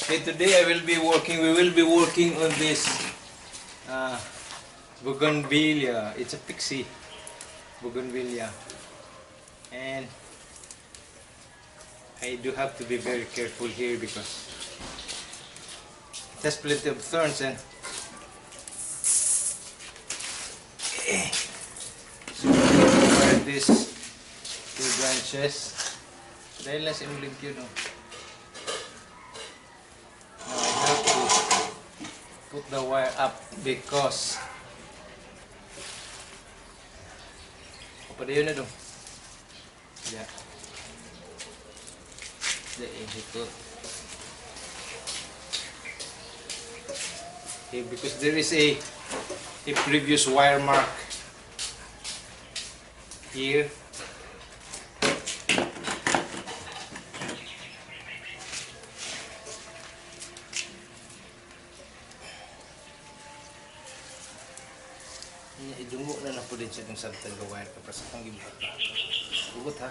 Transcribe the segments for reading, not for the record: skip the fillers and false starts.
Okay, today we will be working on this bougainvillea. It's a pixie bougainvillea, and I do have to be very careful here because it has plenty of thorns, and so where these two branches dahil na simlig yun, no? Now I have to put the wire up because padayon na dong. Yeah. Okay, because there is a previous wire mark here. Idungo na po din siya ng sabtag wire kapag sa kang gibuhat pa. Bugot ha.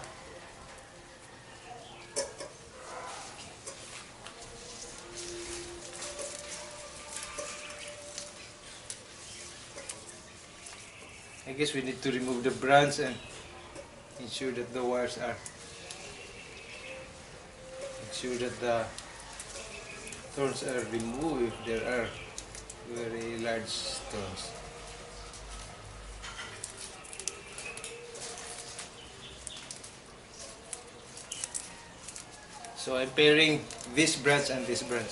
I guess we need to remove the branch and ensure that the wires are, ensure that the thorns are removed if there are very large thorns. So I'm pairing this branch and this branch.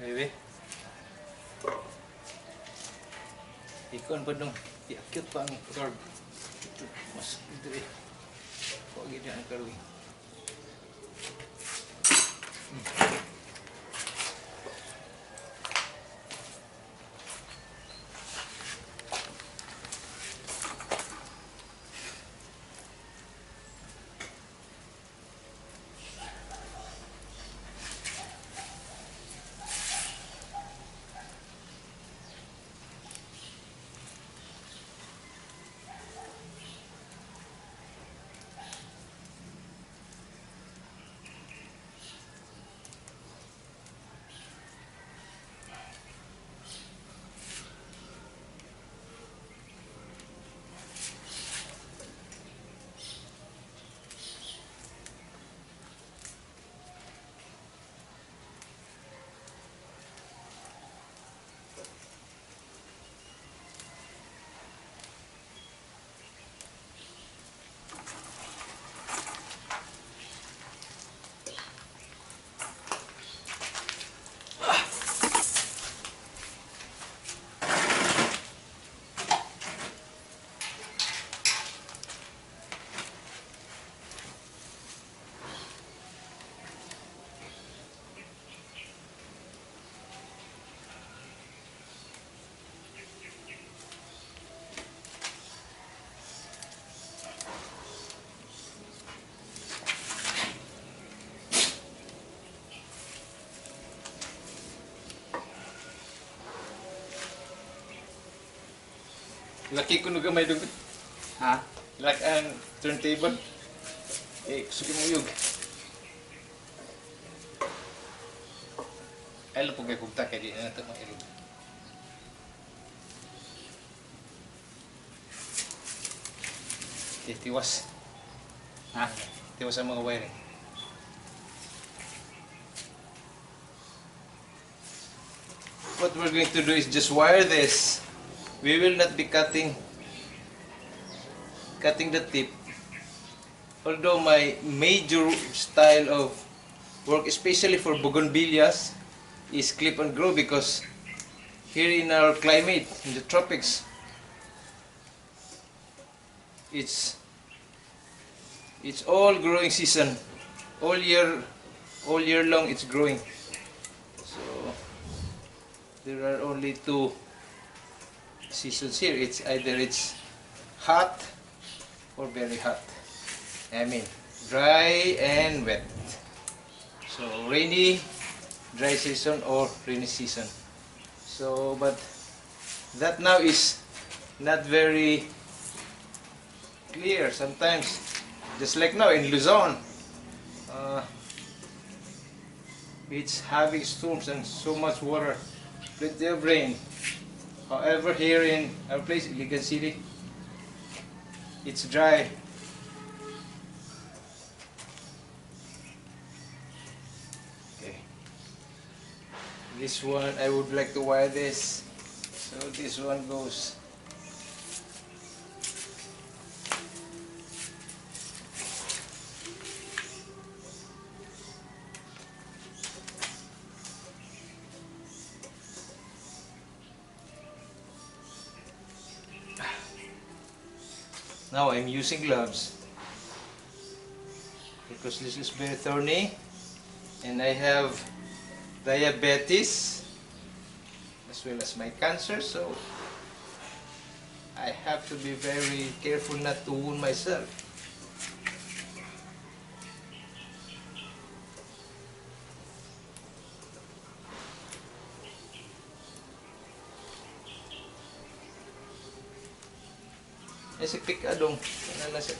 Maybe. Ikon pa dong. Iakit pa ang curve. Ito. Mas ito eh. Huwag ganyan ang curve. Laki ko gamay dong. Ha? Like ang turntable. Eh, suki mo yug. Ay, po kay kugta kay di na ito makilog. Okay, tiwas. Ha? Tiwas ang mga wiring. what we're going to do is just wire this. We will not be cutting the tip. Although my major style of work, especially for bougainvilleas, is clip and grow, because here in our climate, in the tropics, it's all growing season, all year long it's growing. So there are only two seasons here. It's either hot or very hot. I mean dry and wet. So rainy, dry season or rainy season. So but that now is not very clear sometimes, just like now in Luzon. It's having storms and so much water, plenty of rain. However, here in our place, Iligan City, it's dry. Okay. This one, I would like to wire this. So this one goes. Now I'm using gloves because this is very thorny, and I have diabetes as well as my cancer, so I have to be very careful not to wound myself. Si pikadong ano siya.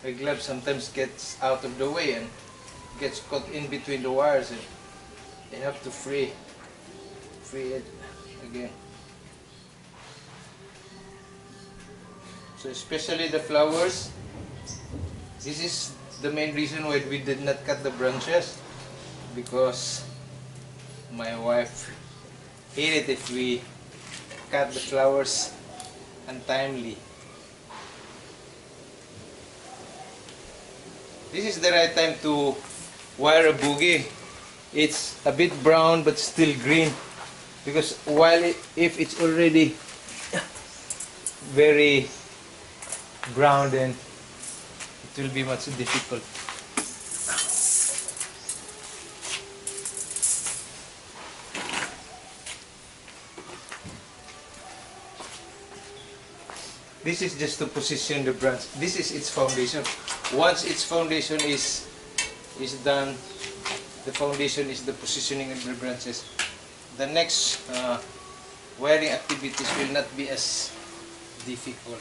My glove sometimes gets out of the way and gets caught in between the wires, and you have to free it again. So especially the flowers, this is the main reason why we did not cut the branches, because my wife hated if we cut the flowers untimely. This is the right time to wire a boogie. It's a bit brown but still green, because if it's already very brown, then it will be much difficult. This is just to position the branch. This is its foundation. Once its foundation is done, the foundation is the positioning of the branches. The next wiring activities will not be as difficult.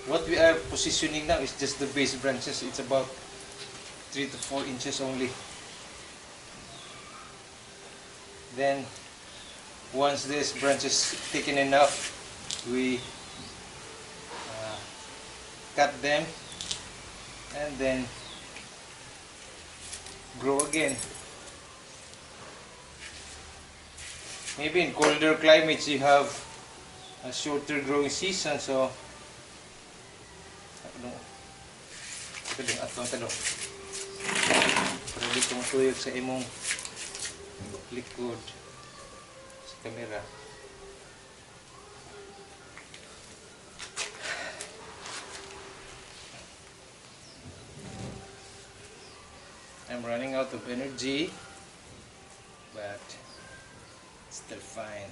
What we are positioning now is just the base branches. It's about 3 to 4 inches only. Then once this branch is thick enough, we cut them and then grow again. Maybe in colder climates you have a shorter growing season, so para di kong tuyog sa imong likod sa camera. I'm running out of energy, but still fine.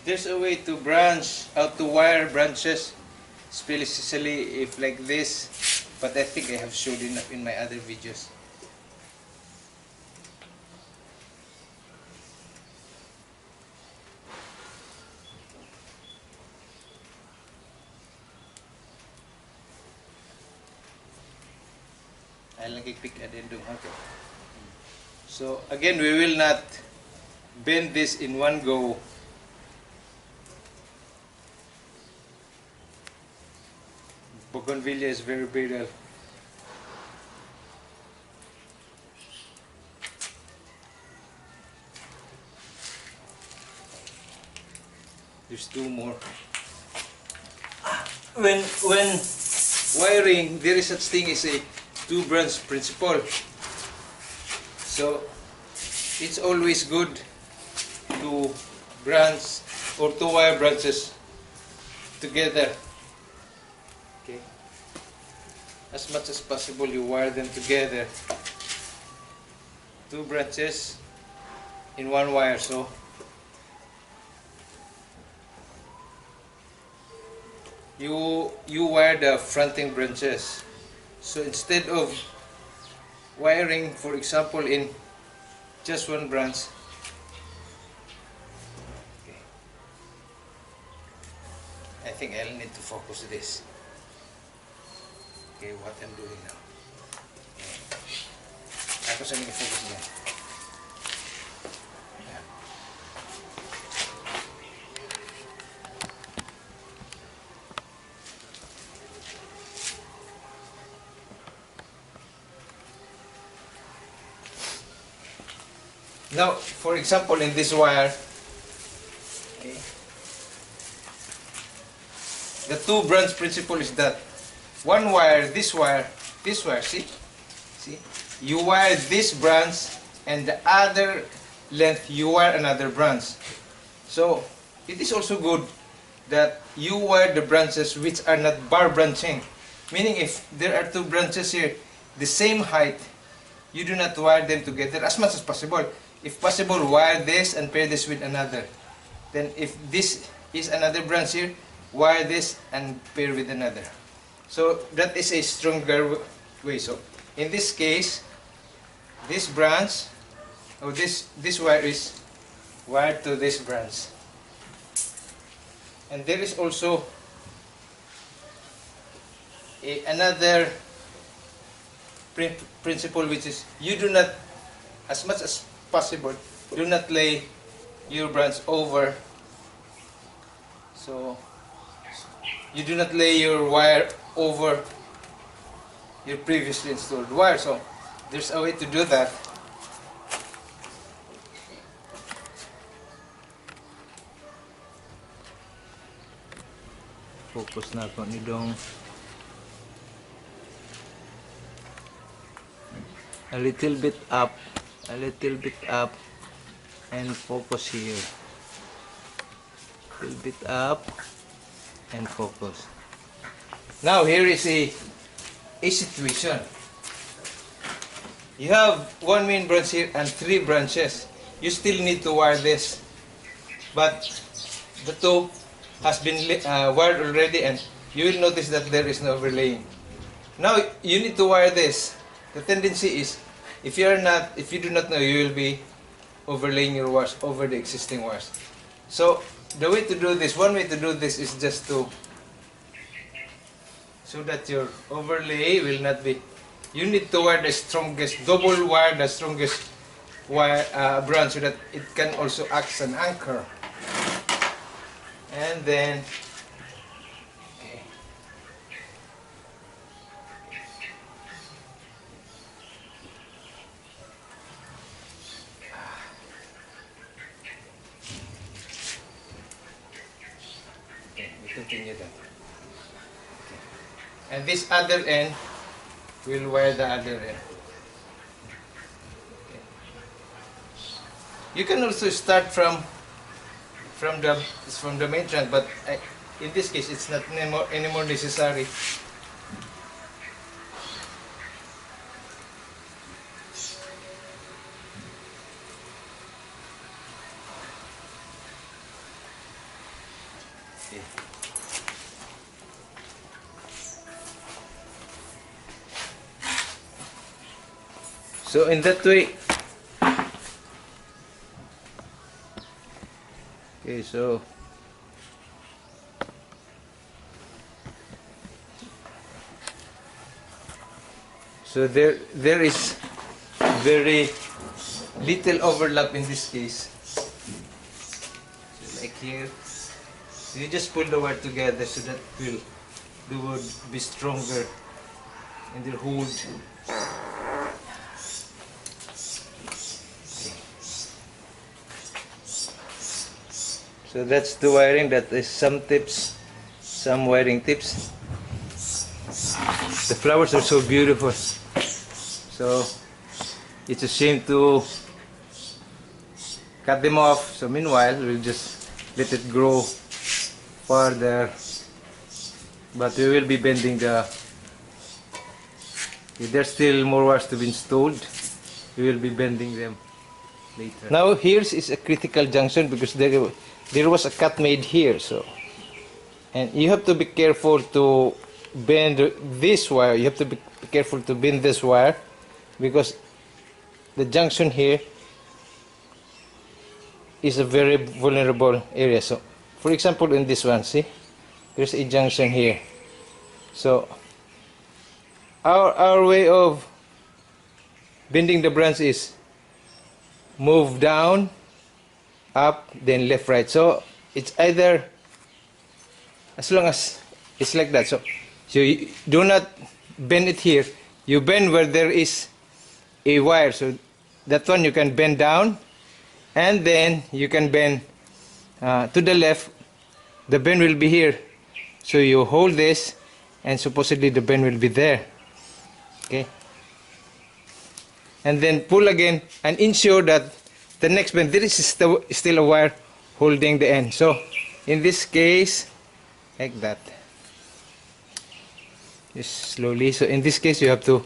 There's a way to branch out, to wire branches, especially if like this, but I think I have showed enough in my other videos. I'll nagpick addendum. Okay. So again, we will not bend this in one go. Bougainvillea is very brittle. There's two more. When wiring, there is such thing as a two-branch principle. So it's always good to branch or to wire branches together. Okay. As much as possible, you wire them together. Two branches in one wire. So you wire the fronting branches. So instead of wiring, for example, in just one branch, okay. I think I'll need to focus this. Okay, what I'm doing now. Ako sa mga focus niya. Now, for example, in this wire, okay, the two branch principle is that one wire, see, you wire this branch and the other length you wire another branch. So it is also good that you wire the branches which are not bar branching, meaning if there are two branches here the same height, you do not wire them together as much as possible. If possible, wire this and pair this with another. Then if this is another branch here, wire this and pair with another. So that is a stronger way. So in this case, this branch, or this wire is wired to this branch. And there is also another principle, which is you do not, as much as possible, do not lay your branch over. So you do not lay your wire over your previously installed wire. So there's a way to do that. Focus na ako ni Dong. A little bit up, and focus here. A little bit up and focus. Now here is a situation. You have one main branch here and three branches. You still need to wire this, but the two has been wired already, and you will notice that there is no overlaying. Now you need to wire this. The tendency is, if you do not know, you will be overlaying your wires over the existing wires. So the way to do this, one way to do this is just to, so that your overlay will not be, you need to wire the strongest, double wire the strongest wire branch, so that it can also act as an anchor. And then, okay. Okay, we continue that. Okay. And this other end, we'll wire the other end. Okay. You can also start from the main trunk, but in this case it's not anymore necessary. Okay. So in that way, okay, so So there is very little overlap in this case. So like here, so you just pull the wire together so that the wood be stronger and the hold. So that's the wiring. That is some tips, some wiring tips. The flowers are so beautiful. So it's a shame to cut them off. So meanwhile, we'll just let it grow further. But we will be bending the. If there's still more wires to be installed, we will be bending them later. Now here is a critical junction because there was a cut made here. So, and you have to be careful to bend this wire. You have to be careful to bend this wire because the junction here is a very vulnerable area. So for example, in this one, see, there's a junction here. So our way of bending the branch is move down, up, then left, right. So it's either, as long as it's like that. So you do not bend it here. You bend where there is a wire. So that one you can bend down, and then you can bend to the left. The bend will be here. So you hold this, and supposedly the bend will be there. Okay. And then pull again and ensure that the next bend there is still a wire holding the end. So in this case, like that. Just slowly. So in this case, you have to.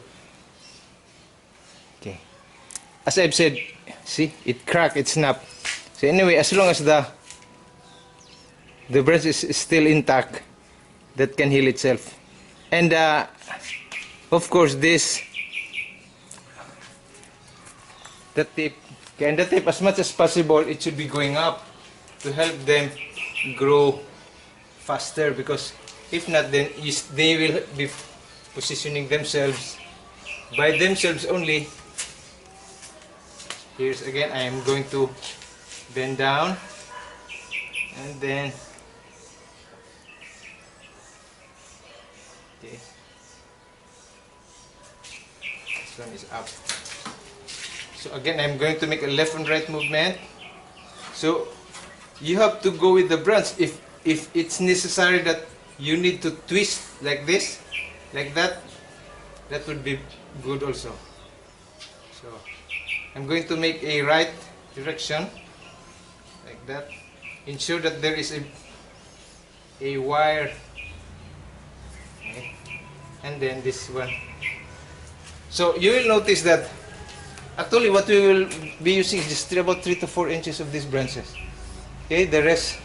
Okay. As I've said, see, it cracked, it snapped. So anyway, as long as the branch is still intact, that can heal itself. And of course, the tip, and the tip, as much as possible, it should be going up to help them grow faster, because if not, then they will be positioning themselves by themselves only. Here's again, I am going to bend down, and then okay, this one is up. So again, I'm going to make a left and right movement. So you have to go with the branch. If it's necessary that you need to twist like this, like that, that would be good also. So I'm going to make a right direction like that. Ensure that there is a wire, okay. And then this one. So you will notice that actually what we will be using is just about 3 to 4 inches of these branches. Okay, the rest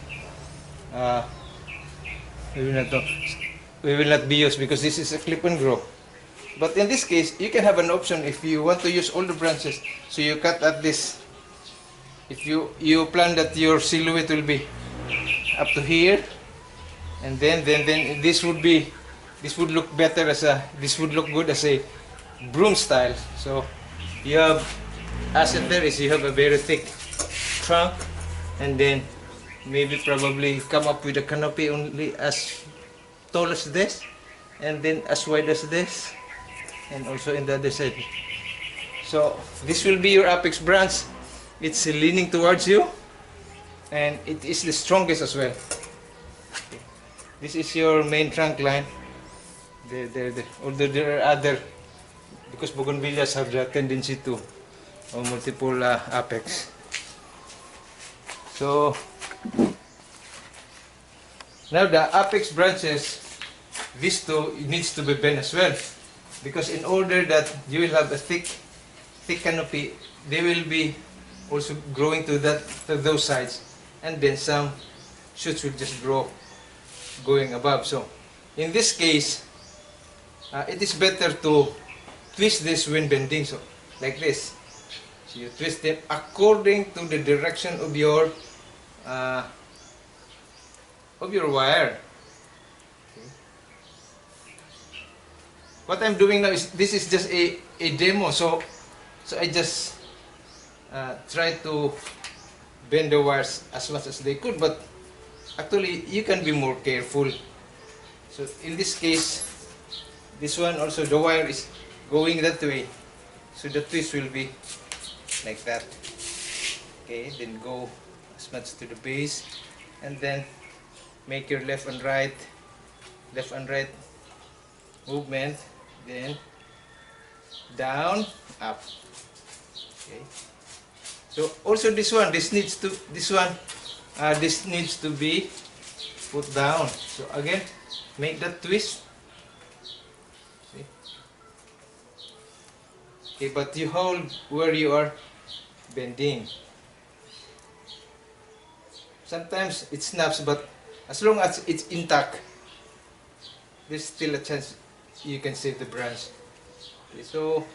we will not be used because this is a clip and grow. But in this case, you can have an option if you want to use all the branches. So you cut at this. If you plan that your silhouette will be up to here, and then this would look better as this would look good as a broom style. So you have, asset there is you have a very thick trunk, and then maybe probably come up with a canopy only as tall as this, and then as wide as this, and also in the other side. So this will be your apex branch. It's leaning towards you, and it is the strongest as well. Okay. This is your main trunk line. Although there are other, because bougainvilleas have the tendency to multiple apex. So now the apex branches, these two needs to be bent as well, because in order that you will have a thick canopy, they will be also growing to those sides, and then some shoots will just grow going above. So in this case, it is better to twist this when bending. So like this. So you twist them according to the direction of your wire. Okay. what I'm doing now is, this is just a demo, so I just try to bend the wires as much as they could, but actually you can be more careful. So in this case, this one also, the wire is going that way, so the twist will be like that. Okay, then go as much to the base, and then make your left and right movement, then down, up. Okay. So also this needs to be put down. So again, make that twist. See? Okay, but you hold where you are bending. Sometimes it snaps, but as long as it's intact, there's still a chance you can save the branch. Okay, so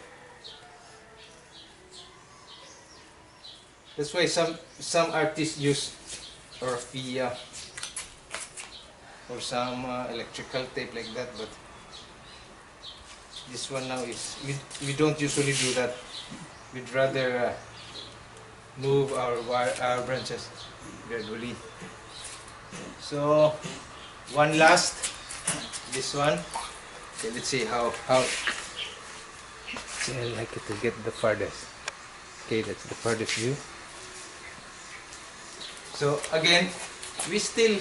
that's why some artists use raffia or some electrical tape like that, but this one now is, we don't usually do that. We'd rather move our branches gradually. So one last, this one. Okay, let's see how see, I like it to get the farthest. Okay, that's the farthest view. So again, we still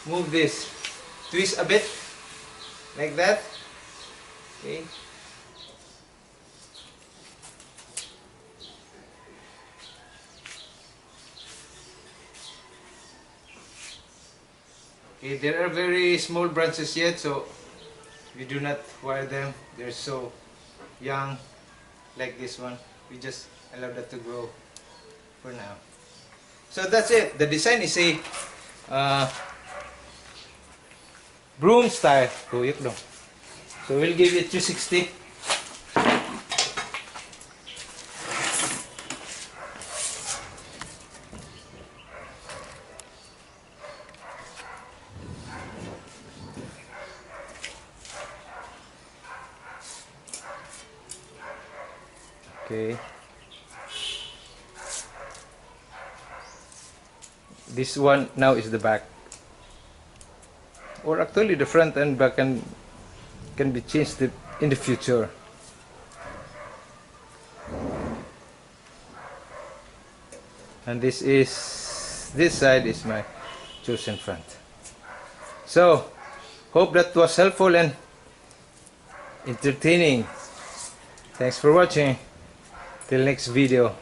move this, twist a bit like that. Okay. Okay, there are very small branches yet, so we do not wire them. They're so young, like this one. We just allow that to grow for now. So that's it. The design is a broom style. So we'll give it 260. Okay. This one now is the back, or actually the front and back can be changed in the future. And this side is my chosen front. So hope that was helpful and entertaining. Thanks for watching. Till next video.